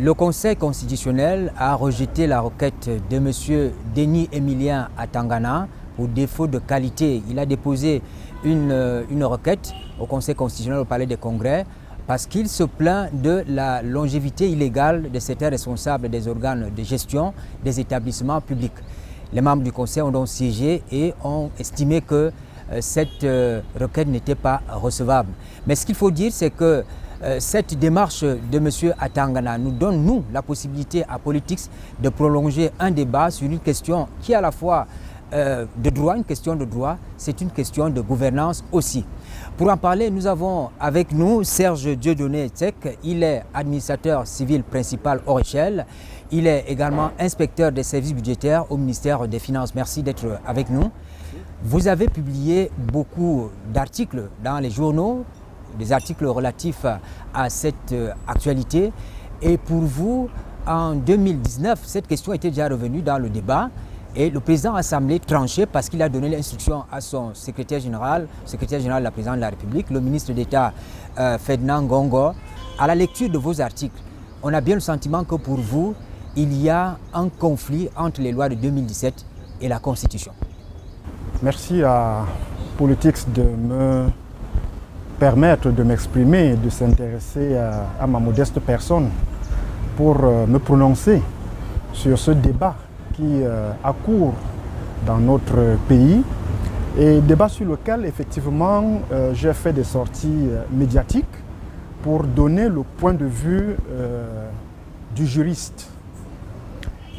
Le Conseil constitutionnel a rejeté la requête de M. Denis Emilien Atangana pour défaut de qualité. Il a déposé une requête au Conseil constitutionnel au Palais des Congrès parce qu'il se plaint de la longévité illégale de certains responsables des organes de gestion des établissements publics. Les membres du Conseil ont donc siégé et ont estimé que cette requête n'était pas recevable. Mais ce qu'il faut dire, c'est que cette démarche de M. Atangana nous donne, nous, la possibilité à Politics de prolonger un débat sur une question qui est à la fois de droit, une question de droit, c'est une question de gouvernance aussi. Pour en parler, nous avons avec nous Serge Dieudonné Tsek. Il est administrateur civil principal hors échelle. Il est également inspecteur des services budgétaires au ministère des Finances. Merci d'être avec nous. Vous avez publié beaucoup d'articles dans les journaux, des articles relatifs à cette actualité. Et pour vous, en 2019, cette question était déjà revenue dans le débat. Et le président de l'Assemblée tranchait parce qu'il a donné l'instruction à son secrétaire général de la présidence de la République, le ministre d'État Ferdinand Gongo. À la lecture de vos articles, on a bien le sentiment que pour vous, il y a un conflit entre les lois de 2017 et la Constitution. Merci à Politics de me permettre de m'exprimer et de s'intéresser à ma modeste personne pour me prononcer sur ce débat qui accourt dans notre pays et débat sur lequel effectivement j'ai fait des sorties médiatiques pour donner le point de vue du juriste.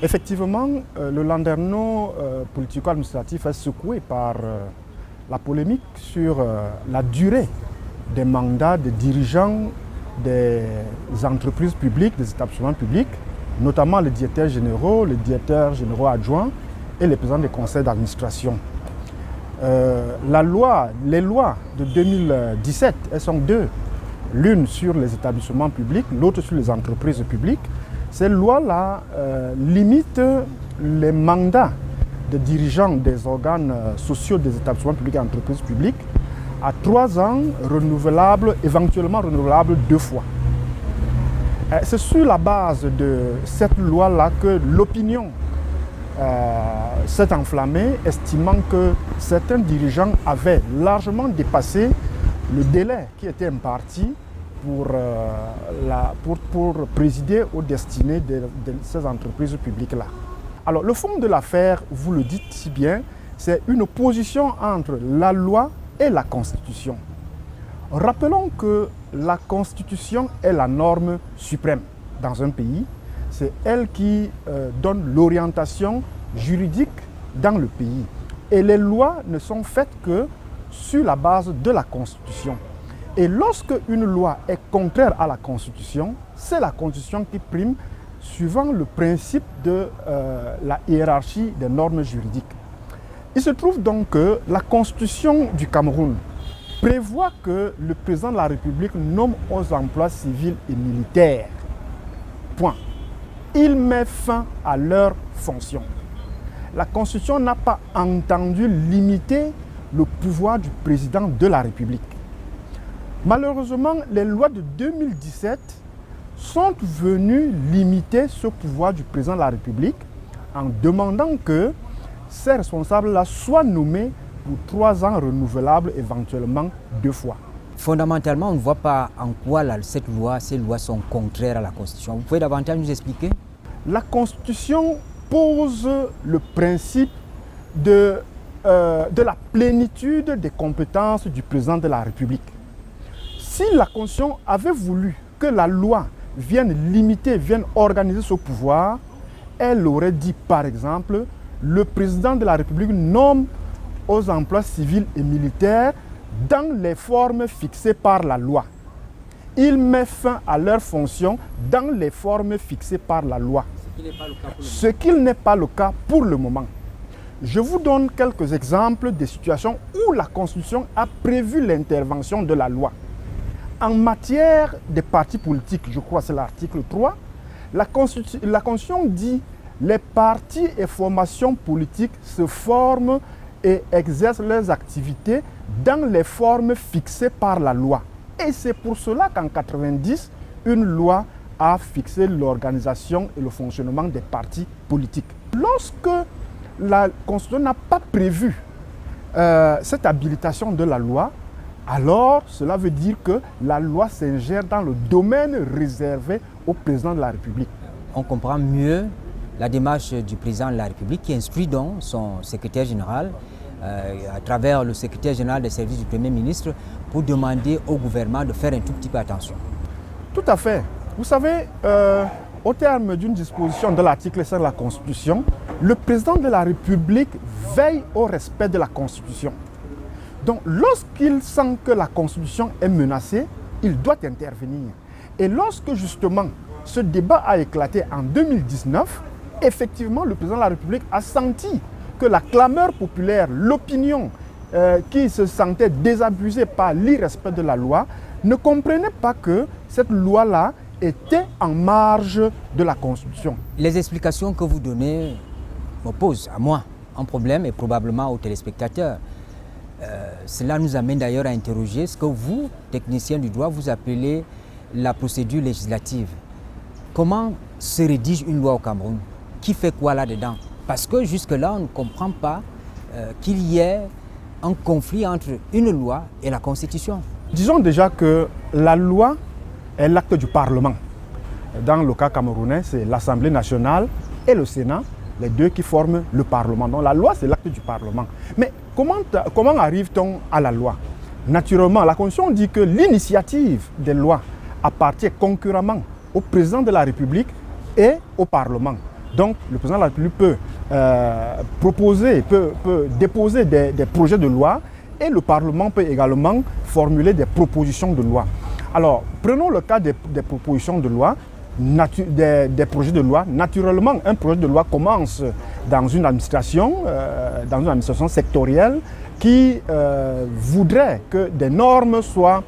Effectivement, le landerneau politico-administratif est secoué par la polémique sur la durée des mandats des dirigeants des entreprises publiques, des établissements publics, notamment les directeurs généraux adjoints et les présidents des conseils d'administration. Les lois de 2017, elles sont deux, l'une sur les établissements publics, l'autre sur les entreprises publiques. Ces lois-là limitent les mandats des dirigeants des organes sociaux des établissements publics et entreprises publiques à 3 ans, renouvelables, éventuellement renouvelables 2 fois. C'est sur la base de cette loi-là que l'opinion s'est enflammée, estimant que certains dirigeants avaient largement dépassé le délai qui était imparti pour présider aux destinées de ces entreprises publiques-là. Alors le fond de l'affaire, vous le dites si bien, c'est une opposition entre la loi et la Constitution. Rappelons que la Constitution est la norme suprême dans un pays. C'est elle qui donne l'orientation juridique dans le pays. Et les lois ne sont faites que sur la base de la Constitution. Et lorsque une loi est contraire à la Constitution, c'est la Constitution qui prime suivant le principe de la hiérarchie des normes juridiques. Il se trouve donc que la Constitution du Cameroun prévoit que le président de la République nomme aux emplois civils et militaires. Point. Il met fin à leurs fonctions. La Constitution n'a pas entendu limiter le pouvoir du président de la République. Malheureusement, les lois de 2017 sont venues limiter ce pouvoir du président de la République en demandant que ces responsables-là soient nommés pour 3 ans renouvelables, éventuellement 2 fois. Fondamentalement, on ne voit pas en quoi ces lois sont contraires à la Constitution. Vous pouvez davantage nous expliquer? La Constitution pose le principe de la plénitude des compétences du président de la République. Si la Constitution avait voulu que la loi vienne limiter, vienne organiser ce pouvoir, elle aurait dit par exemple, le président de la République nomme aux emplois civils et militaires dans les formes fixées par la loi. Il met fin à leurs fonctions dans les formes fixées par la loi. Ce qui n'est pas le cas pour le moment. Je vous donne quelques exemples de situations où la Constitution a prévu l'intervention de la loi. En matière des partis politiques, je crois que c'est l'article 3, la Constitution dit les partis et formations politiques se forment et exercent leurs activités dans les formes fixées par la loi. Et c'est pour cela qu'en 1990, une loi a fixé l'organisation et le fonctionnement des partis politiques. Lorsque la Constitution n'a pas prévu cette habilitation de la loi, alors cela veut dire que la loi s'ingère dans le domaine réservé au président de la République. On comprend mieux la démarche du président de la République qui instruit donc son secrétaire général à travers le secrétaire général des services du Premier ministre pour demander au gouvernement de faire un tout petit peu attention. Tout à fait. Vous savez, au terme d'une disposition de l'article 5 de la Constitution, le président de la République veille au respect de la Constitution. Donc, lorsqu'il sent que la Constitution est menacée, il doit intervenir. Et lorsque justement ce débat a éclaté en 2019, effectivement, le président de la République a senti que la clameur populaire, l'opinion qui se sentait désabusée par l'irrespect de la loi, ne comprenait pas que cette loi-là était en marge de la Constitution. Les explications que vous donnez me posent à moi un problème et probablement aux téléspectateurs. Cela nous amène d'ailleurs à interroger ce que vous, techniciens du droit, vous appelez la procédure législative. Comment se rédige une loi au Cameroun? Qui fait quoi là-dedans? Parce que jusque-là, on ne comprend pas qu'il y ait un conflit entre une loi et la Constitution. Disons déjà que la loi est l'acte du Parlement. Dans le cas camerounais, c'est l'Assemblée nationale et le Sénat, les deux qui forment le Parlement. Donc la loi, c'est l'acte du Parlement. Mais comment arrive-t-on à la loi? Naturellement, la Constitution dit que l'initiative des lois appartient concurremment au président de la République et au Parlement. Donc le président de la République peut déposer des projets de loi et le Parlement peut également formuler des propositions de loi. Alors, prenons le cas des propositions de loi, des projets de loi. Naturellement, un projet de loi commence dans une administration sectorielle qui voudrait que des normes soient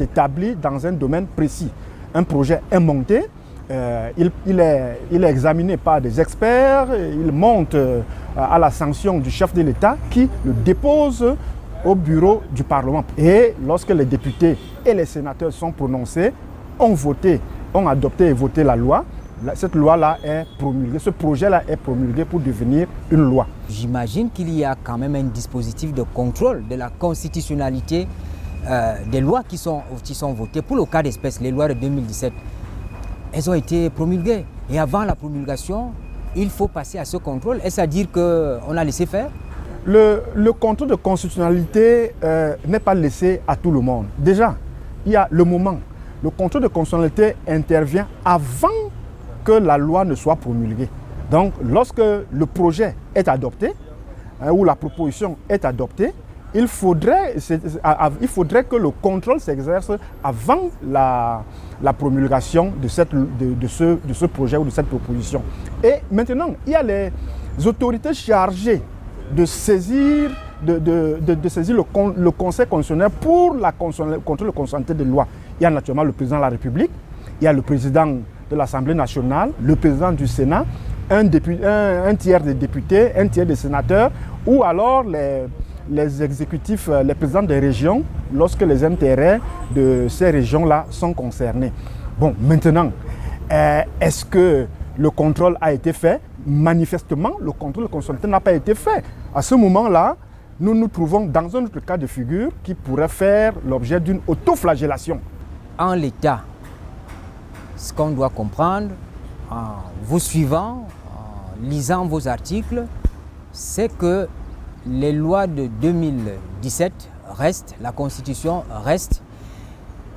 établies dans un domaine précis. Un projet est monté, il est examiné par des experts, il monte à la sanction du chef de l'État qui le dépose au bureau du Parlement. Et lorsque les députés et les sénateurs sont prononcés, ont adopté et voté la loi, cette loi-là est promulguée, ce projet-là est promulgué pour devenir une loi. J'imagine qu'il y a quand même un dispositif de contrôle de la constitutionnalité des lois qui sont votées. Pour le cas d'espèce, les lois de 2017, elles ont été promulguées. Et avant la promulgation, il faut passer à ce contrôle. Est-ce à dire qu'on a laissé faire? Le contrôle de constitutionnalité n'est pas laissé à tout le monde. Déjà, il y a le moment. Le contrôle de constitutionnalité intervient avant que la loi ne soit promulguée. Donc, lorsque le projet est adopté, ou la proposition est adoptée, il faudrait que le contrôle s'exerce avant la promulgation de ce projet ou de cette proposition. Et maintenant, il y a les autorités chargées de saisir le Conseil constitutionnel pour le contrôle de constitutionnalité des lois. Il y a naturellement le président de la République, il y a le président de l'Assemblée nationale, le président du Sénat, un tiers des députés, un tiers des sénateurs, ou alors les exécutifs, les présidents des régions, lorsque les intérêts de ces régions-là sont concernés. Bon, maintenant, est-ce que le contrôle a été fait? Manifestement, le contrôle de constitutionnalité n'a pas été fait. À ce moment-là, nous nous trouvons dans un autre cas de figure qui pourrait faire l'objet d'une autoflagellation. En l'état, ce qu'on doit comprendre, en vous suivant, en lisant vos articles, c'est que les lois de 2017 restent, la Constitution reste.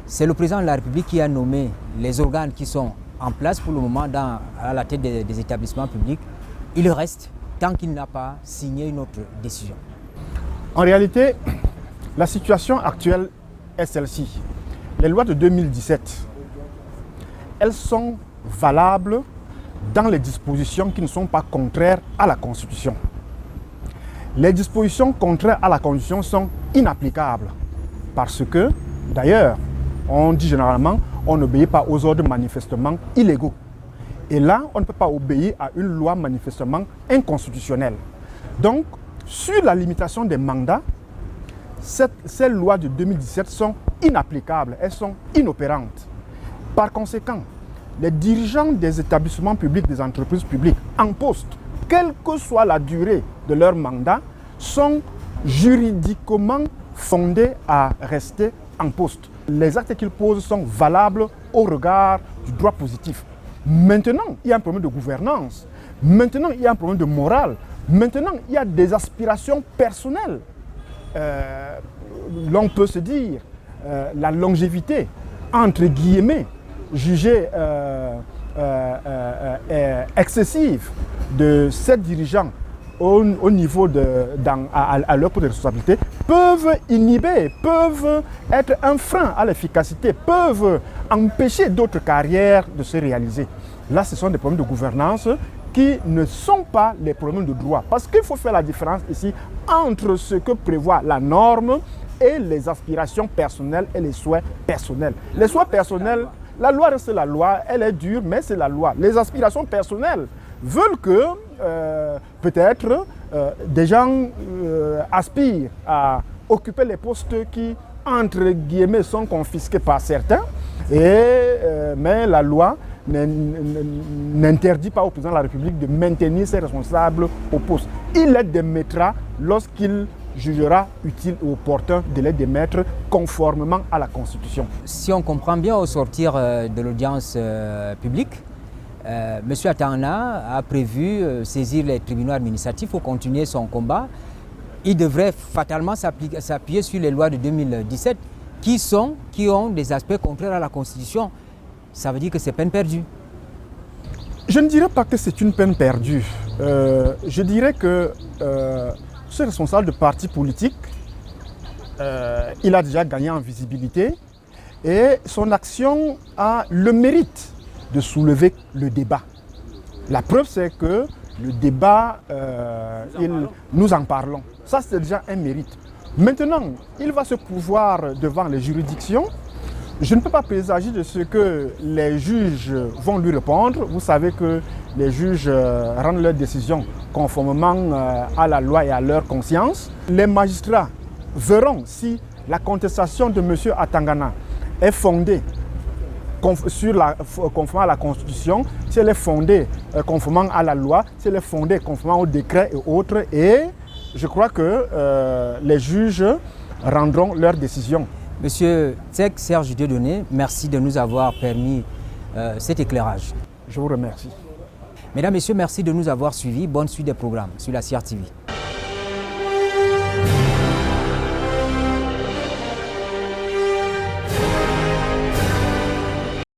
C'est le président de la République qui a nommé les organes qui sont en place pour le moment à la tête des établissements publics. Il reste tant qu'il n'a pas signé une autre décision. En réalité, la situation actuelle est celle-ci. Les lois de 2017, elles sont valables dans les dispositions qui ne sont pas contraires à la Constitution. Les dispositions contraires à la Constitution sont inapplicables parce que, d'ailleurs, on dit généralement, on n'obéit pas aux ordres manifestement illégaux. Et là, on ne peut pas obéir à une loi manifestement inconstitutionnelle. Donc, sur la limitation des mandats, ces lois de 2017 sont inapplicables, elles sont inopérantes. Par conséquent, les dirigeants des établissements publics, des entreprises publiques en poste, quelle que soit la durée de leur mandat, sont juridiquement fondés à rester en poste. Les actes qu'ils posent sont valables au regard du droit positif. Maintenant, il y a un problème de gouvernance. Maintenant, il y a un problème de morale. Maintenant, il y a des aspirations personnelles. L'on peut se dire la longévité, entre guillemets, jugée excessive de ces dirigeants au niveau à leur poste de responsabilité, peuvent inhiber, peuvent être un frein à l'efficacité, peuvent empêcher d'autres carrières de se réaliser. Là, ce sont des problèmes de gouvernance qui ne sont pas les problèmes de droit. Parce qu'il faut faire la différence ici entre ce que prévoit la norme et les aspirations personnelles et les souhaits personnels. Les souhaits personnels, la loi reste la loi, elle est dure, mais c'est la loi. Les aspirations personnelles veulent que peut-être des gens aspirent à occuper les postes qui, entre guillemets, sont confisqués par certains, mais la loi n'interdit pas au président de la République de maintenir ses responsables au poste. Il les démettra lorsqu'il jugera utile ou opportun de les démettre conformément à la Constitution. Si on comprend bien, au sortir de l'audience publique, M. Atangana a prévu saisir les tribunaux administratifs pour continuer son combat. Il devrait fatalement s'appuyer sur les lois de 2017 qui ont des aspects contraires à la Constitution. Ça veut dire que c'est peine perdue. Je ne dirais pas que c'est une peine perdue. Je dirais que ce responsable de parti politique, il a déjà gagné en visibilité et son action a le mérite de soulever le débat. La preuve, c'est que le débat, nous en parlons. Ça, c'est déjà un mérite. Maintenant, il va se pouvoir devant les juridictions. Je ne peux pas présager de ce que les juges vont lui répondre. Vous savez que les juges rendent leurs décisions conformément à la loi et à leur conscience. Les magistrats verront si la contestation de M. Atangana est fondée conformément à la Constitution, si elle est fondée conformément à la loi, si elle est fondée conformément aux décrets et autres. Et je crois que les juges rendront leurs décisions. Monsieur Tsek Serge Dieudonné, merci de nous avoir permis cet éclairage. Je vous remercie. Mesdames, Messieurs, merci de nous avoir suivis. Bonne suite des programmes sur la CR TV.